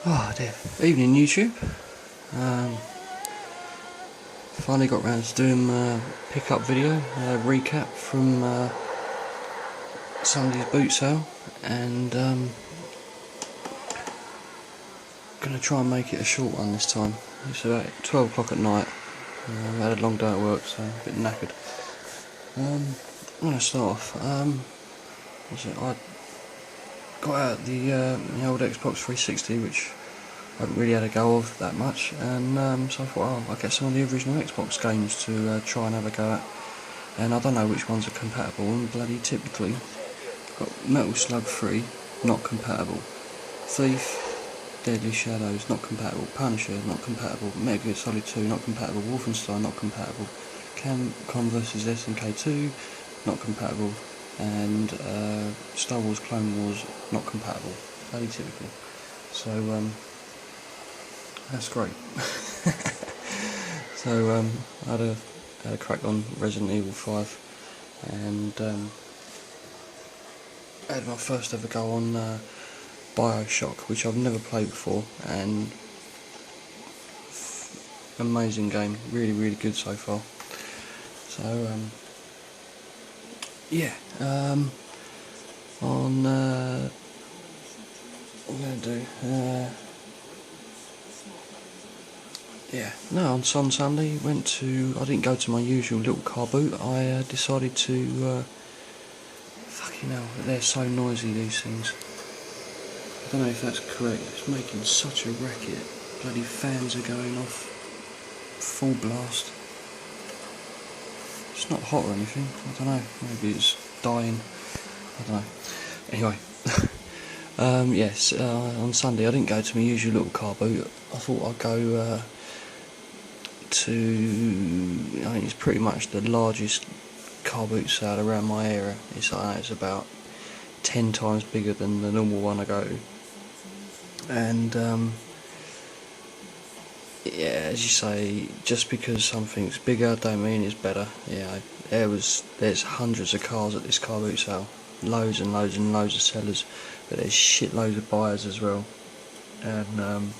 Oh dear. Evening YouTube. Finally got round to doing a pick-up video, recap from Sunday's boot sale, and gonna try and make it a short one this time. It's about 12 o'clock at night. I've had a long day at work, so I'm a bit knackered. I'm gonna start off. I got out the old Xbox 360, which I haven't really had a go of that much, and so I thought, oh, I'll get some of the original Xbox games to try and have a go at. And I don't know which ones are compatible, and bloody typically, got Metal Slug 3, not compatible. Thief, Deadly Shadows, not compatible. Punisher, not compatible. Metal Gear Solid 2, not compatible. Wolfenstein, not compatible. Capcom vs SNK 2, not compatible. And Star Wars Clone Wars, not compatible. Bloody typical. So that's great. So I had a crack on Resident Evil 5, and I had my first ever go on BioShock, which I've never played before, and amazing game, really good so far. So yeah, on what I'm going to do, on Sunday I didn't go to my usual little car boot. I decided to, fucking hell, they're so noisy, these things. I don't know if that's correct, it's making such a racket. Bloody fans are going off, full blast. It's not hot or anything, I don't know, maybe it's dying, I don't know. Anyway, yes, on Sunday I didn't go to my usual little car boot. I thought I'd go I think it's pretty much the largest car boot sale around my area. It's about 10 times bigger than the normal one I go to. And yeah, as you say, just because something's bigger don't mean it's better. Yeah, there's hundreds of cars at this car boot sale, loads and loads and loads of sellers, but there's shitloads of buyers as well. And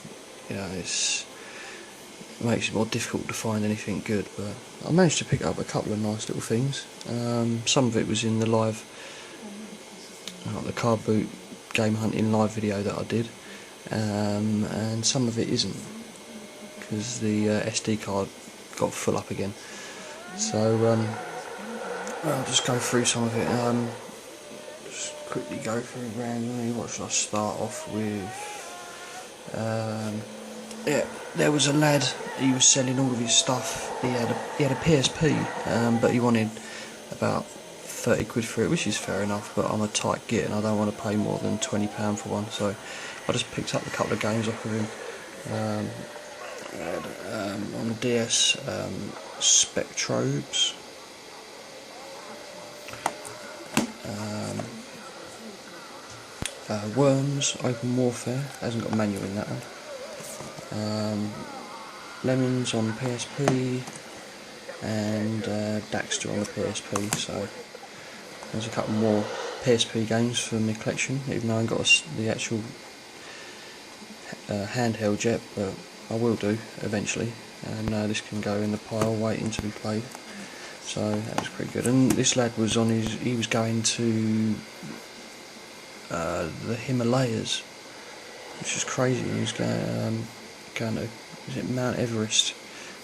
it makes it more difficult to find anything good, but I managed to pick up a couple of nice little things. Some of it was in the live, the car boot game hunting live video that I did, and some of it isn't, because the SD card got full up again. So I'll just go through some of it. Just quickly go through it randomly. What should I start off with? Yeah, there was a lad. He was selling all of his stuff. He had a PSP, but he wanted about 30 quid for it, which is fair enough. But I'm a tight git, and I don't want to pay more than £20 for one. So I just picked up a couple of games off of him. On the DS, Spectrobes. Worms, Open Warfare. Hasn't got a manual in that one. Lemons on PSP, and Daxter on the PSP. So there's a couple more PSP games for my collection, even though I haven't got the actual handheld yet, but I will do eventually, and this can go in the pile waiting to be played. So that was pretty good. And this lad was he was going to the Himalayas, which is crazy. He was going to, is it Mount Everest?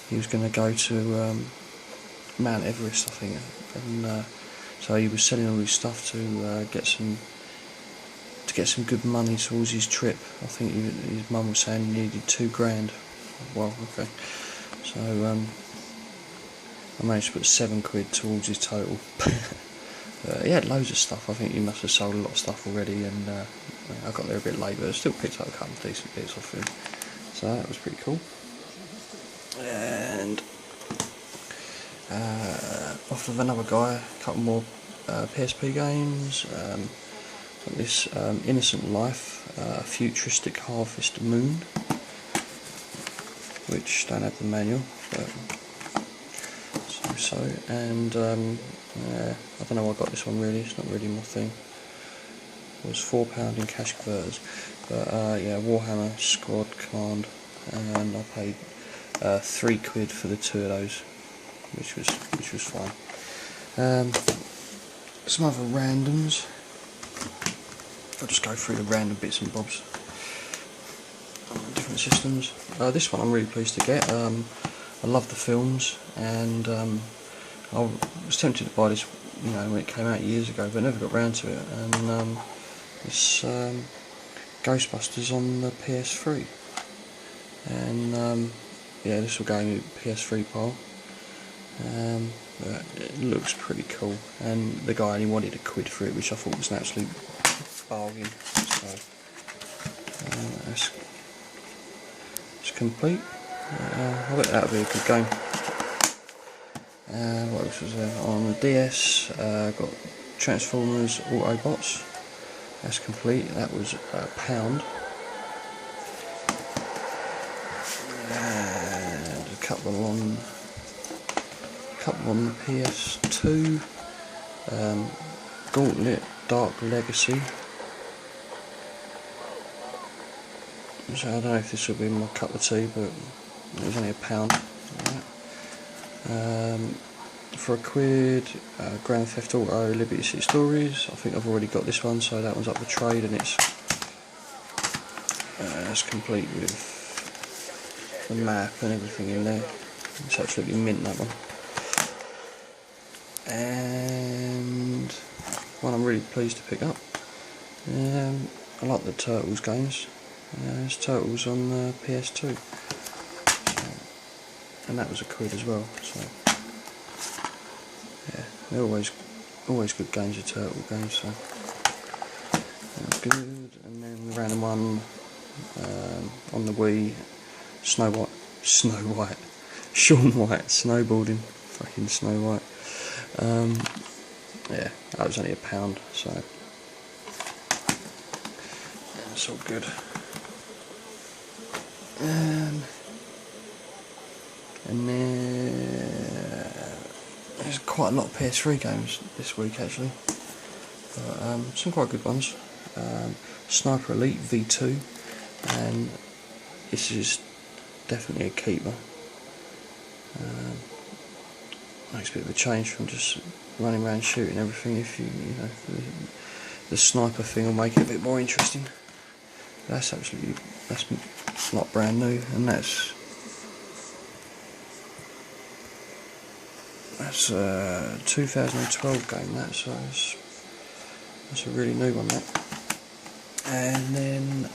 He was going to go to Mount Everest, I think, and so he was selling all his stuff to get some good money towards his trip. I think his mum was saying he needed £2 grand. Well, okay. So I managed to put 7 quid towards his total. He had loads of stuff. I think he must have sold a lot of stuff already, and I got there a bit late, but I still picked up a couple of decent bits off him. So that was pretty cool. And off of another guy, a couple more PSP games. This Innocent Life, Futuristic Harvest Moon, which don't have the manual, but and I don't know why I got this one really, it's not really my thing. was £4 in cash converters, but yeah, Warhammer Squad Command, and I paid £3 for the 2 of those, which was fine. Some other randoms. I'll just go through the random bits and bobs on different systems. This one I'm really pleased to get. I love the films, and I was tempted to buy this, you know, when it came out years ago, but never got round to it. And it's Ghostbusters on the PS3, and yeah, this will go in the PS3 pile. But it looks pretty cool, and the guy only wanted £1 for it, which I thought was an absolute bargain. So it's complete. I bet that'll be a good game. What else was there? On the DS, got Transformers Autobots. That's complete. That was £1. And a couple on the PS2. Gauntlet Dark Legacy. So I don't know if this will be my cup of tea, but it was only £1. For £1, Grand Theft Auto Liberty City Stories. I think I've already got this one, so that one's up for trade, and it's complete with the map and everything in there. It's absolutely mint, that one. And one I'm really pleased to pick up. I like the Turtles games. There's Turtles on the PS2, and that was £1 as well. So yeah, they're always good games, of Turtle games. So that's good. And then the random one on the Wii, Shaun White, snowboarding, fucking Snow White. Yeah, that was only £1, so that's all good. And then there's quite a lot of PS3 games this week, actually, but some quite good ones. Sniper Elite V2, and this is definitely a keeper. Makes a bit of a change from just running around shooting everything. If you know, the sniper thing will make it a bit more interesting. That's not brand new, and that's a 2012 game. So that's a really new one, that. And then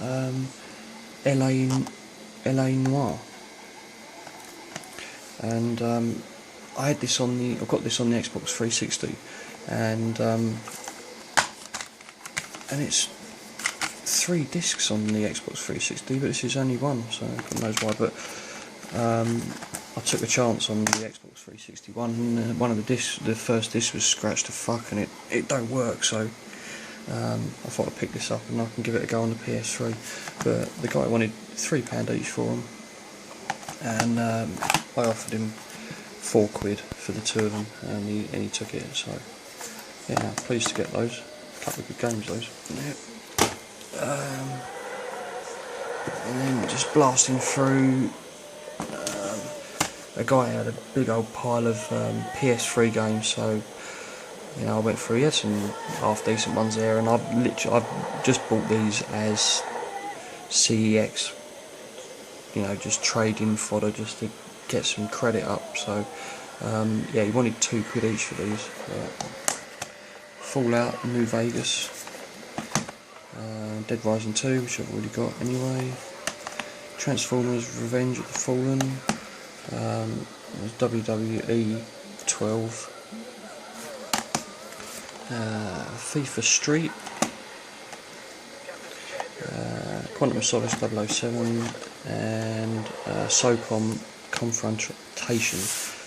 LA Noire, and I've got this on the Xbox 360, and it's 3 discs on the Xbox 360, but this is only one, so God knows why. But I took a chance on the Xbox 360 one, and one of the discs, the first disc, was scratched to fuck, and it don't work. So I thought I'd pick this up and I can give it a go on the PS3. But the guy wanted £3 each for them, and I offered him £4 for the 2 of them, and he took it. So yeah, pleased to get those. A couple of good games, those. Yeah. And then just blasting through, a guy had a big old pile of PS3 games, so you know, I went through. He had some half decent ones there, and I've just bought these as CEX, you know, just trading fodder, just to get some credit up. So yeah, he wanted £2 each for these. Fallout New Vegas, Dead Rising 2, which I've already got anyway, Transformers Revenge of the Fallen, WWE 12, FIFA Street, Quantum of Solace 007, and SOCOM Confrontation.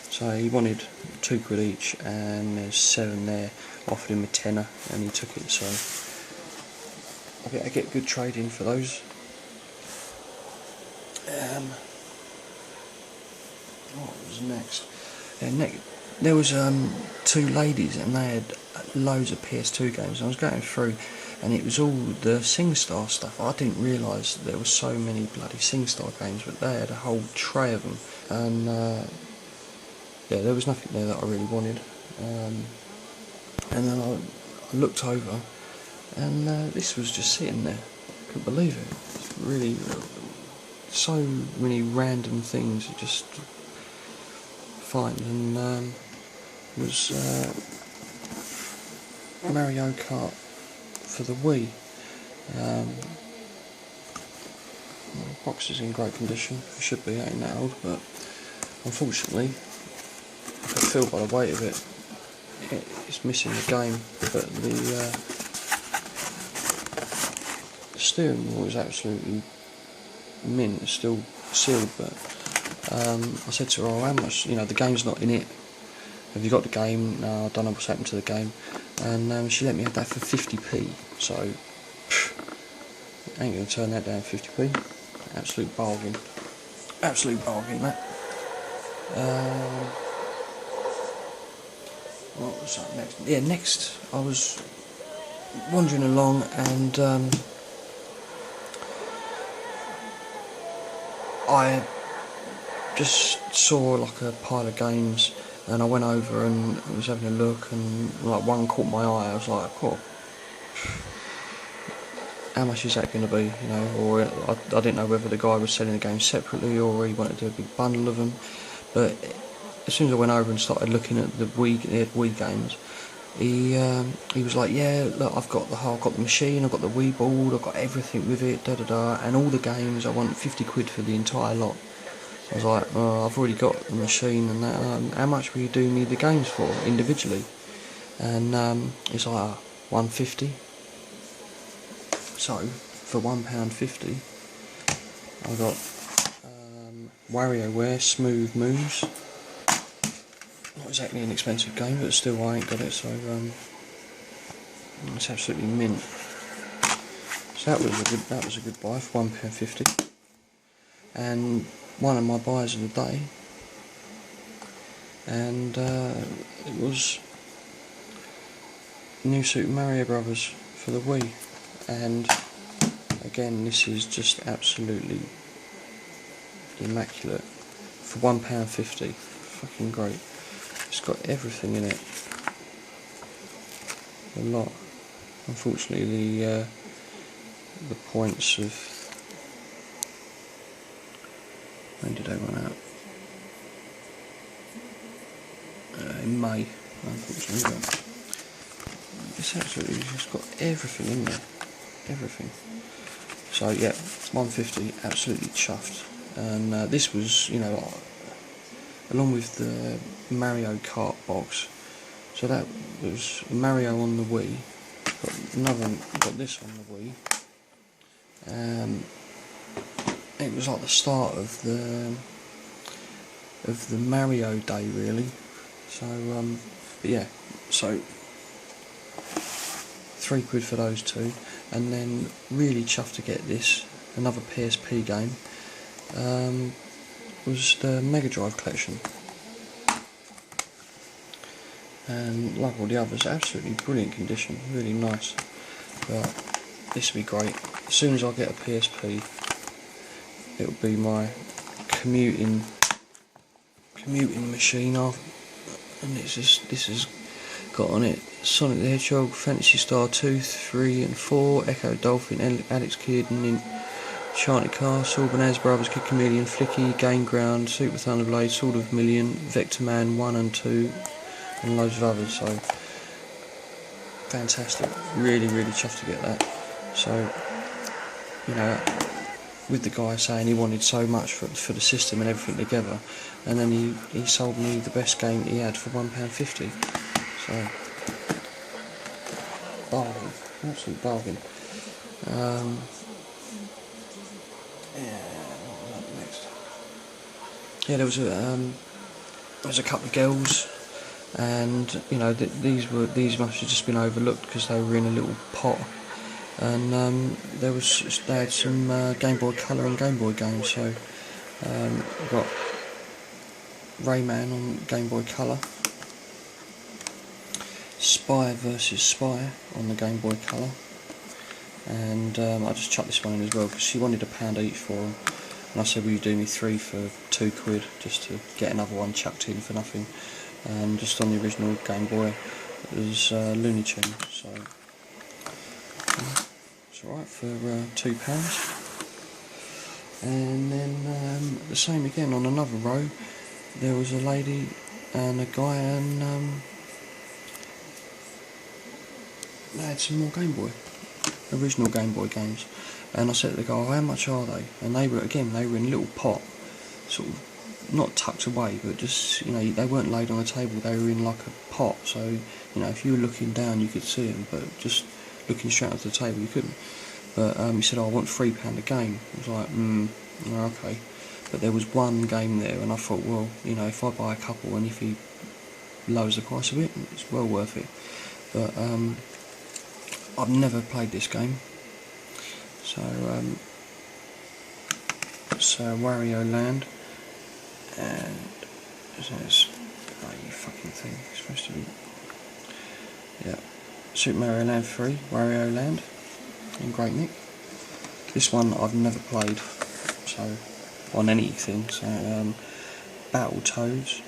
So he wanted £2 each, and there's 7 there. Offered him a tenner, and he took it. So I get good trading for those. What was next? Yeah, there was 2 ladies, and they had loads of PS2 games. I was going through, and it was all the SingStar stuff. I didn't realise that there were so many bloody SingStar games, but they had a whole tray of them, and yeah, there was nothing there that I really wanted. And then I looked over, and this was just sitting there. Couldn't believe it. It's really so many random things you just find, and it was Mario Kart for the Wii. The box is in great condition. It should be, it ain't that old, but unfortunately, I could feel by the weight of it, it's missing the game. But the steering wheel is absolutely mint. It's still sealed, but I said to her, "Oh, how much? You know, the game's not in it. Have you got the game?" "No, I don't know what's happened to the game." And she let me have that for 50p. So ain't gonna turn that down, 50p. Absolute bargain. Absolute bargain, that. What was that next? Yeah, next I was wandering along, and I just saw like a pile of games, and I went over and was having a look, and like one caught my eye. I was like, "Oh, how much is that going to be?" You know, or I didn't know whether the guy was selling the games separately or he wanted to do a big bundle of them. But as soon as I went over and started looking at the Wii games, he was like, "Yeah, look, I've got the machine, I've got the Wii board, I've got everything with it, da da da, and all the games. I want 50 quid for the entire lot." I was like, "Oh, I've already got the machine and that. How much will you do me the games for individually?" And he's like, 150. So for £1.50, I got WarioWare Smooth Moves. Not exactly an expensive game, but still I ain't got it, so it's absolutely mint. So that was a good buy for £1.50. And one of my buys of the day, and it was New Super Mario Brothers for the Wii. And again, this is just absolutely immaculate for £1.50. Fucking great. It's got everything in it. A lot. Unfortunately, the points of, when did they run out? In May, unfortunately. But it's absolutely just got everything in there. Everything. So yeah, 150, absolutely chuffed. And this was, you know, along with the Mario Kart box. So that was Mario on the Wii. Got this on the Wii. It was like the start of the Mario day, really. So but yeah, so £3 for those two, and then really chuffed to get this, another PSP game. Was the Mega Drive collection, and like all the others, absolutely brilliant condition, really nice. But this will be great. As soon as I get a PSP, it'll be my commuting machine off, and this has got on it Sonic the Hedgehog, Fantasy Star 2, 3 and 4, Echo Dolphin, Alex Kidd and Enchanted Castle, Bonanza Brothers, Kid Chameleon, Flicky, Game Ground, Super Thunderblade, Sword of Million, Vector Man 1 and 2, and loads of others. So fantastic, really chuffed to get that. So, you know, with the guy saying he wanted so much for the system and everything together, and then he sold me the best game he had for £1.50. So bargain, absolute bargain. Next. Yeah, there was a couple of girls, and you know these must have just been overlooked because they were in a little pot, and they had some Game Boy Color and Game Boy games. So we got Rayman on Game Boy Color, Spy vs Spy on the Game Boy Color, and I just chucked this one in as well because she wanted £1 each for them, and I said, will you do me 3 for £2 just to get another one chucked in for nothing. And just on the original Game Boy it was Looney Tunes, so it's alright for £2. And then the same again on another row, there was a lady and a guy, and they had some more original Game Boy games. And I said to the guy, how much are they? And they were in a little pot, sort of not tucked away, but just, you know, they weren't laid on a table, they were in like a pot, so, you know, if you were looking down you could see them, but just looking straight up to the table you couldn't. But he said, oh, I want £3 a game. I was like, okay. But there was one game there, and I thought, well, you know, if I buy a couple and if he lowers the price of it, it's well worth it. But I've never played this game, so it's Wario Land, and it's you fucking thing. It's supposed to be, yeah, Super Mario Land 3, Wario Land, in great nick. This one I've never played, so on anything. So Battletoads,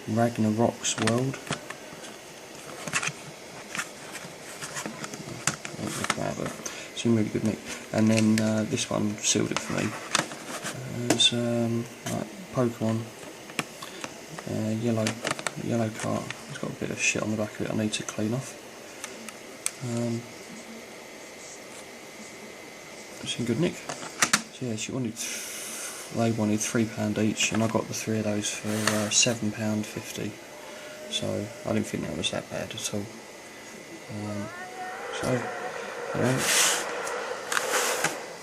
Ragnarok's World. It's in really good nick. And then this one sealed it for me. There's like Pokemon, yellow cart. It's got a bit of shit on the back of it I need to clean off. It's in good nick. So yeah, they wanted £3 each, and I got the 3 of those for £7.50. So I didn't think that was that bad at all. So, you know,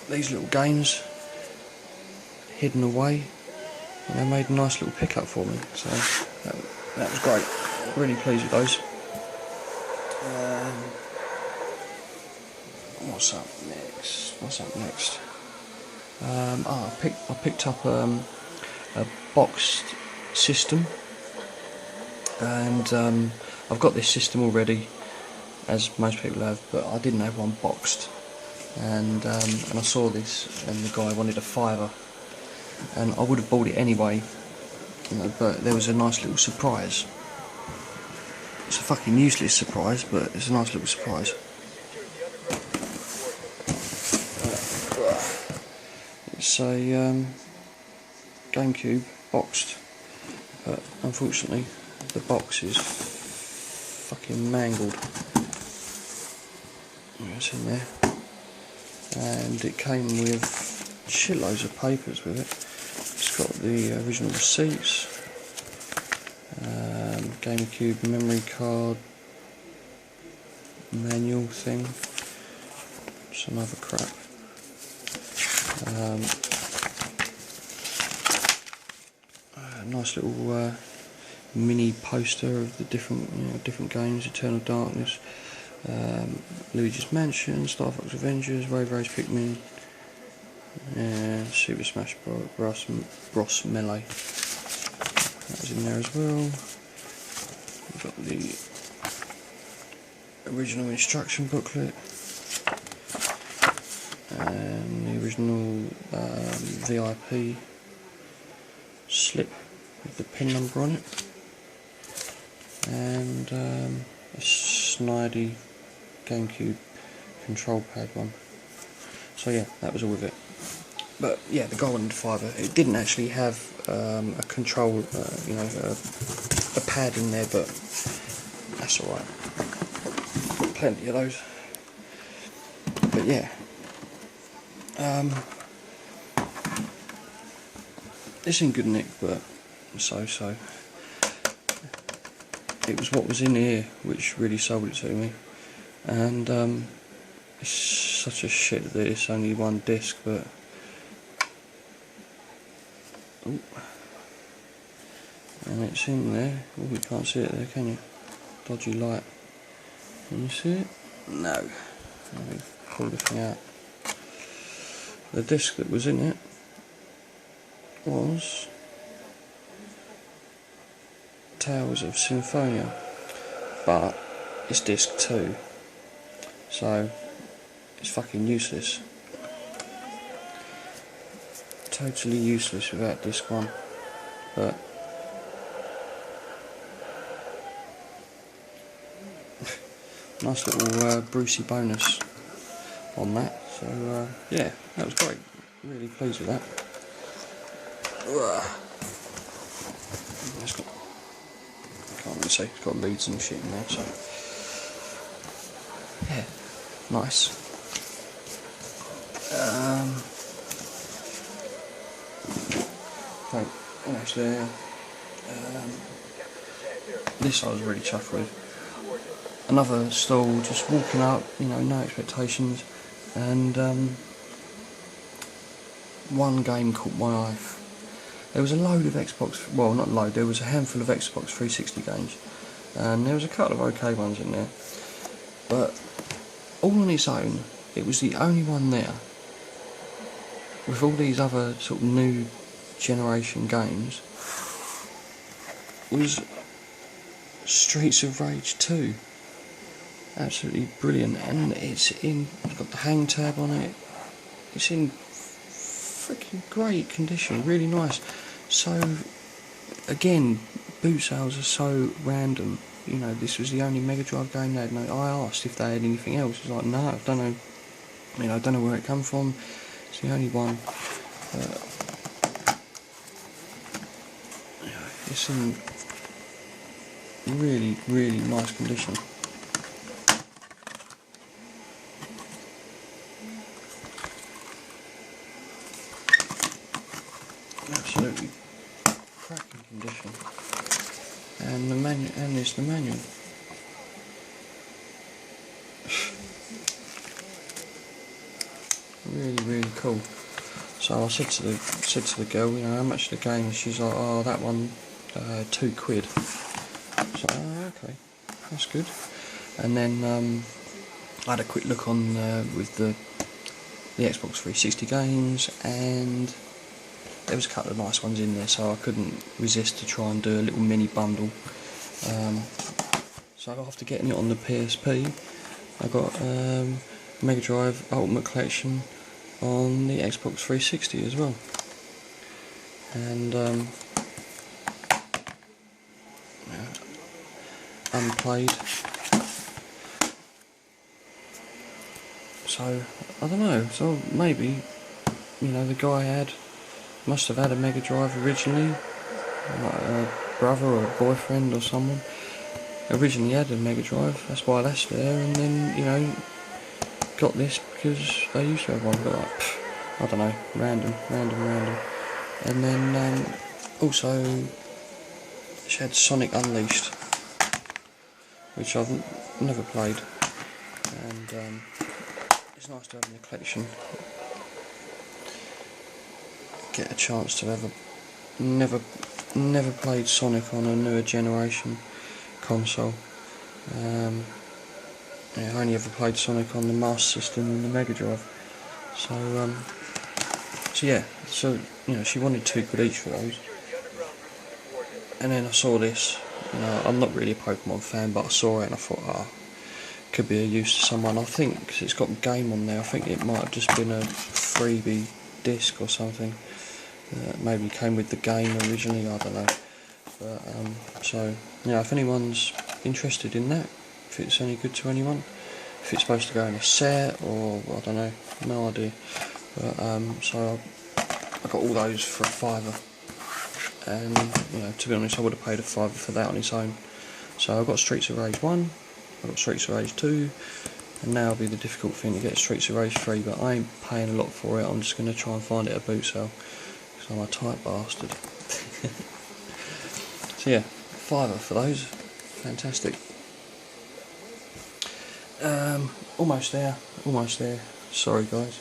these little games hidden away, you know, made a nice little pickup for me. So that was great. Really pleased with those. What's up next? I picked up a boxed system, and I've got this system already, as most people have, but I didn't have one boxed, and I saw this, and the guy wanted a £5, and I would have bought it anyway, you know, but there was a nice little surprise. It's a fucking useless surprise, but it's a nice little surprise. It's a GameCube boxed, but unfortunately the box is fucking mangled. It's in there, and it came with shitloads of papers with it. It's got the original receipts, GameCube memory card, manual thing, some other crap. A nice little mini poster of the different games: Eternal Darkness, Luigi's Mansion, Star Fox Avengers, Road Rage Pikmin, and Super Smash Bros. Melee. That was in there as well. We've got the original instruction booklet, and the original VIP slip with the pin number on it, and a snidey GameCube control pad one. So yeah, that was all of it. But yeah, the guy wanted £5. It didn't actually have a control, a pad in there, but that's alright. Got plenty of those. But yeah, it's in good nick, but so. It was what was in here which really sold it to me, and it's such a shit that it's only one disc, but ooh, and it's in there. Oh, you can't see it there, can you? Dodgy light. Can you see it? No. Let me pull the thing out. The disc that was in it was Tales of Symphonia, but it's disc 2, so It's fucking useless. Totally useless without disc 1. But nice little Brucey bonus on that. So yeah, that was great. Really pleased with that. It's got, can't really say, it's got leads and shit in there, so yeah, nice. Okay, almost there. This I was really chuffed with. Another stall, just walking up, you know, no expectations, and one game caught my eye. There was a load of Xbox, well not load, there was a handful of Xbox 360 games, and there was a couple of okay ones in there, but all on its own, it was the only one there, with all these other sort of new generation games, was Streets of Rage 2. Absolutely brilliant, and it's got the hang tab on it, it's in freaking great condition, really nice. So again, boot sales are so random. You know, this was the only Mega Drive game they had. No, I asked if they had anything else. It's like, no, I don't know. You know, I don't know where it come from. It's the only one. It's in really, really nice condition. Absolutely cracking condition, and the manual, and there's the manual. Really, really cool. So I said to the girl, you know, how much the game? She's like, oh, that one, £2. So okay, that's good. And then I had a quick look on with the Xbox 360 games, and there was a couple of nice ones in there, so I couldn't resist to try and do a little mini bundle. So after getting it on the PSP, I got Mega Drive Ultimate Collection on the Xbox 360 as well. And unplayed. So I don't know. So maybe, you know, the guy must have had a Mega Drive originally, like a brother or a boyfriend or someone originally had a Mega Drive, that's why that's there, and then, you know, got this because they used to have one, but like, I don't know, random. And then also she had Sonic Unleashed, which I've never played, and it's nice to have in the collection. Get a chance to have never played Sonic on a newer generation console. Yeah, I only ever played Sonic on the Master System and the Mega Drive. So yeah, so you know, she wanted £2 each for those. And then I saw this. You know, I'm not really a Pokemon fan, but I saw it and I thought, could be of use to someone. I think 'cause it's got a game on there. I think it might have just been a freebie disc or something. Maybe came with the game originally, I don't know. But so yeah, if anyone's interested in that, if it's any good to anyone, if it's supposed to go in a set or I don't know, no idea. But so I got all those for a £5, and you know, to be honest, I would have paid a £5 for that on its own. So I've got Streets of Rage 1, I've got Streets of Rage 2, and now will be the difficult thing to get Streets of Rage 3, but I ain't paying a lot for it. I'm just going to try and find it at a boot sale, because I'm a tight bastard. So yeah, £5 for those, fantastic. Almost there, sorry guys.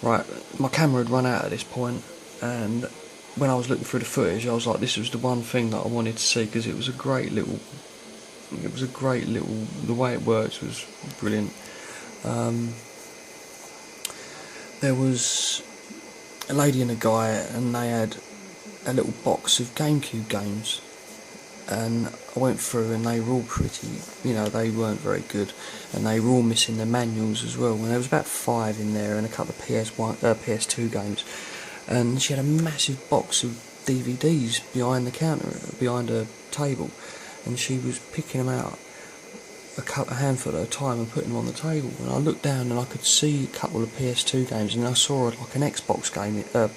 Right, my camera had run out at this point, and when I was looking through the footage I was like, this was the one thing that I wanted to see, because it was a great little, the way it works was brilliant. There was a lady and a guy, and they had a little box of GameCube games, and I went through and they were all pretty, you know, they weren't very good, and they were all missing the manuals as well, and there was about 5 in there and a couple of PS2 games, and she had a massive box of DVDs behind the counter, behind a table, and she was picking them out a handful at a time and putting them on the table, and I looked down and I could see a couple of PS2 games, and I saw like an Xbox game, a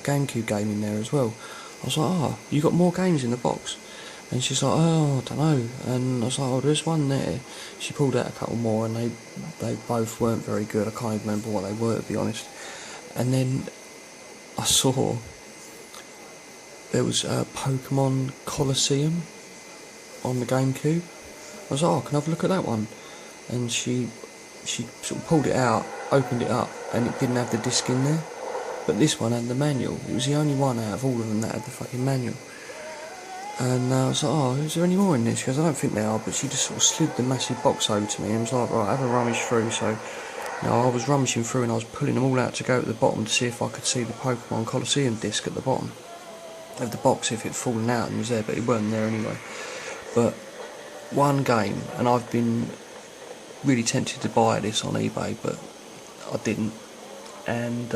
GameCube game in there as well. I was like, oh, you got more games in the box? And she's like, oh, I don't know. And I was like, oh, there's one there. She pulled out a couple more, and they both weren't very good. I can't even remember what they were, to be honest. And then I saw there was a Pokemon Colosseum on the GameCube. I was like, oh, can I have a look at that one? And she sort of pulled it out, opened it up, and it didn't have the disc in there. But this one had the manual. It was the only one out of all of them that had the fucking manual. And I was like, oh, is there any more in this? She goes, I don't think there are, but she just sort of slid the massive box over to me and was like, right, have a rummage through. So, you know, I was rummaging through and I was pulling them all out to go at the bottom to see if I could see the Pokemon Colosseum disc at the bottom of the box, if it had fallen out and was there, but it weren't there anyway. But one game, and I've been really tempted to buy this on eBay, but I didn't. And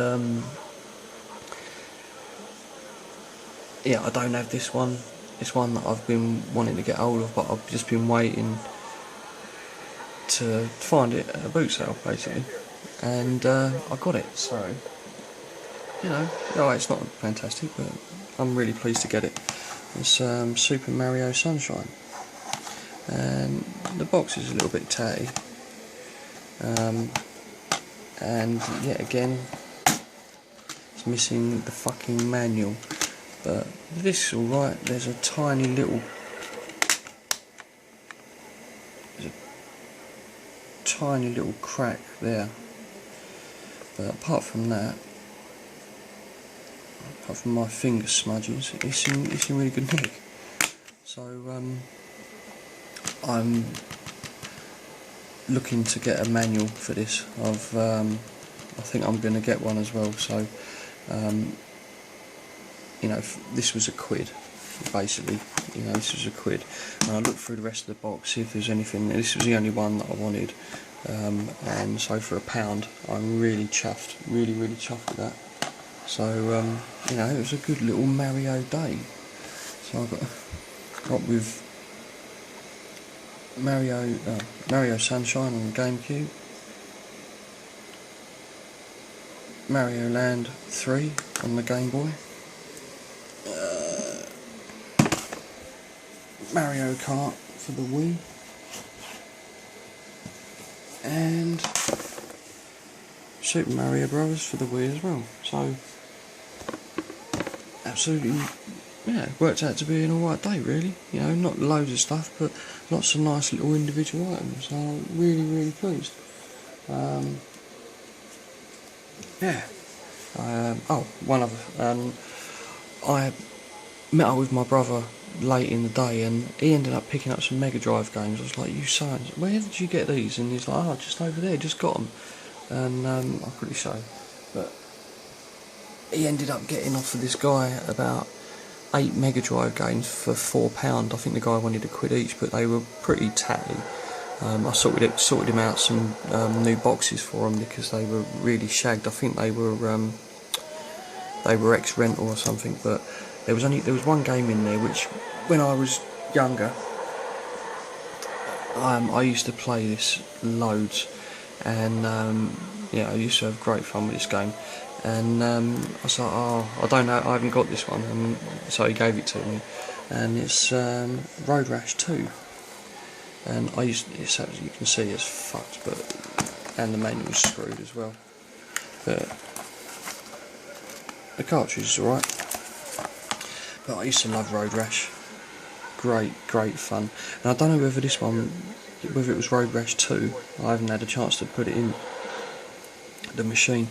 yeah, I don't have this one. It's one that I've been wanting to get hold of, but I've just been waiting to find it at a boot sale, basically. And I got it, so, you know, oh, it's not fantastic, but I'm really pleased to get it. It's Super Mario Sunshine. And the box is a little bit tatty. And yet again, it's missing the fucking manual. But this is alright. There's a tiny little crack there. But apart from that, apart from my finger smudges, it's in really good nick. So I'm looking to get a manual for this. I think I'm going to get one as well. So you know, this was £1, basically. You know, this was £1. And I looked through the rest of the box, see if there's anything. This was the only one that I wanted, and so for £1, I'm really chuffed, really chuffed with that. So you know, it was a good little Mario day. So I got with Mario Sunshine on the GameCube, Mario Land 3 on the Game Boy, Mario Kart for the Wii, and Super Mario Bros for the Wii as well. So absolutely, yeah, it worked out to be an alright day, really. You know, not loads of stuff, but lots of nice little individual items. So I'm really pleased. Yeah. Oh, one other. I met up with my brother late in the day, and he ended up picking up some Mega Drive games. I was like, you son, where did you get these? And he's like, oh, just over there, just got them. And I'll quickly show you. But he ended up getting off of this guy about 8 Mega Drive games for £4. I think the guy wanted £1 each, but they were pretty tatty. I sorted him out some new boxes for him because they were really shagged. I think they were ex-rental or something, but there was one game in there which, when I was younger, I used to play this loads, and yeah, I used to have great fun with this game. And I was like, oh, I don't know, I haven't got this one, and so he gave it to me, and it's Road Rash 2. And it's, as you can see, it's fucked, and the manual's screwed as well. But the cartridge is alright. But I used to love Road Rash. Great fun. And I don't know whether this one, whether it was Road Rash 2. I haven't had a chance to put it in the machine.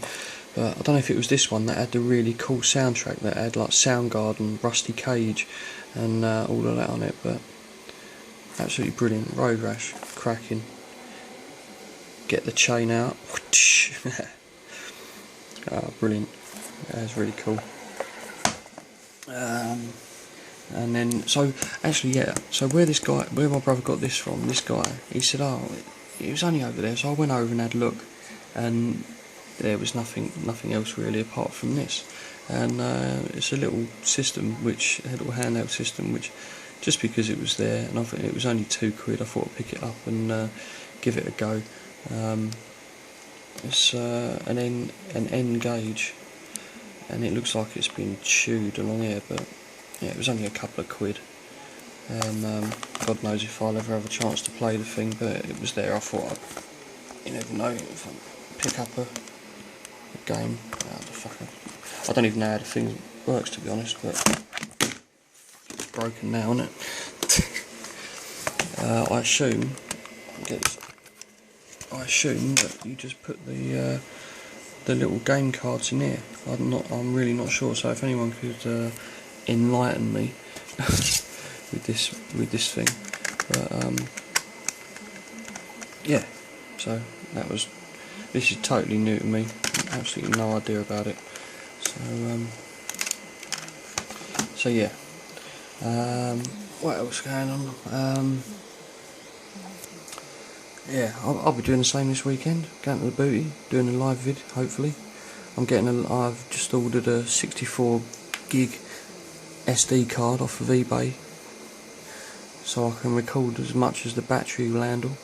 But I don't know if it was this one that had the really cool soundtrack that had like Soundgarden, Rusty Cage, and all of that on it. But absolutely brilliant. Road Rash, cracking. Get the chain out. Oh, brilliant. That's really cool. And then, so actually, yeah. So where my brother got this from, this guy, he said, oh, it was only over there. So I went over and had a look, and there was nothing else really apart from this. And it's a little system, a little handheld system, which just because it was there, and I thought it was only £2, I thought I'd pick it up and give it a go. It's an N-Gage, and it looks like it's been chewed along here, but yeah, it was only a couple of quid, and God knows if I'll ever have a chance to play the thing, but it was there. I thought you never know if I pick up a game. I don't even know how the thing works, to be honest, but it's broken now, isn't it? I assume that you just put the little game cards in here. I'm really not sure. So if anyone could enlighten me with this thing, but yeah. So this is totally new to me. Absolutely no idea about it. So yeah. What else going on? Yeah, I'll be doing the same this weekend. Going to the booty, doing a live vid. Hopefully, I've just ordered a 64 gig SD card off of eBay, so I can record as much as the battery will handle.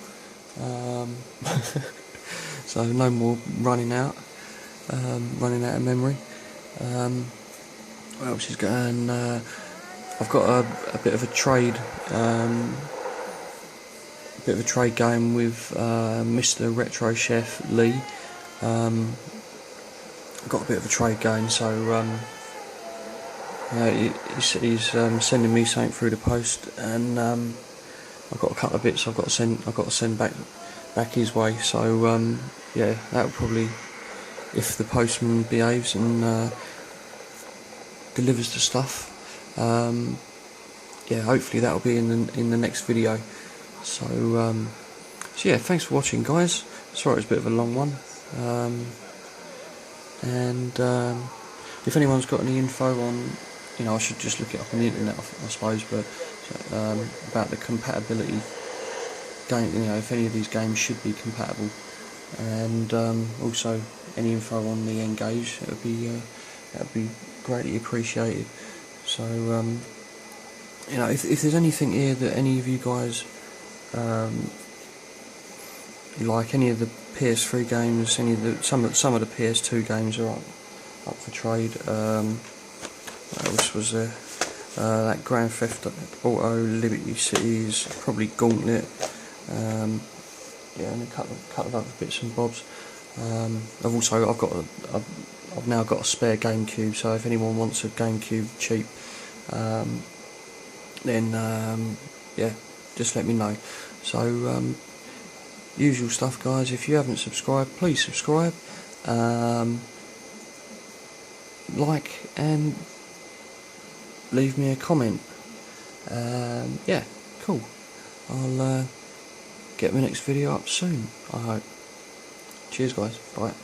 So no more running out of memory. What else is going? I've got a bit of a trade. Going with Mr. Retro Chef Lee. Got a bit of a trade going, so he's sending me something through the post, and I've got a couple of bits I've got to send back his way. So yeah, that will probably, if the postman behaves and delivers the stuff, yeah, hopefully that will be in the next video. So yeah, thanks for watching, guys. Sorry it was a bit of a long one, and if anyone's got any info on, I should just look it up on the internet, I suppose, but about the compatibility game, if any of these games should be compatible, and also any info on the N-Gage, that would be greatly appreciated. So if there's anything here that any of you guys like, any of the PS3 games, some of the PS2 games are up for trade. What else was there? That Grand Theft Auto, Liberty Cities, probably Gauntlet. Yeah, and a couple of other bits and bobs. I've now got a spare GameCube, so if anyone wants a GameCube cheap, then yeah, just let me know. So usual stuff, guys. If you haven't subscribed, please subscribe, like, and leave me a comment. Yeah, cool. I'll get my next video up soon, I hope. Cheers, guys. Bye.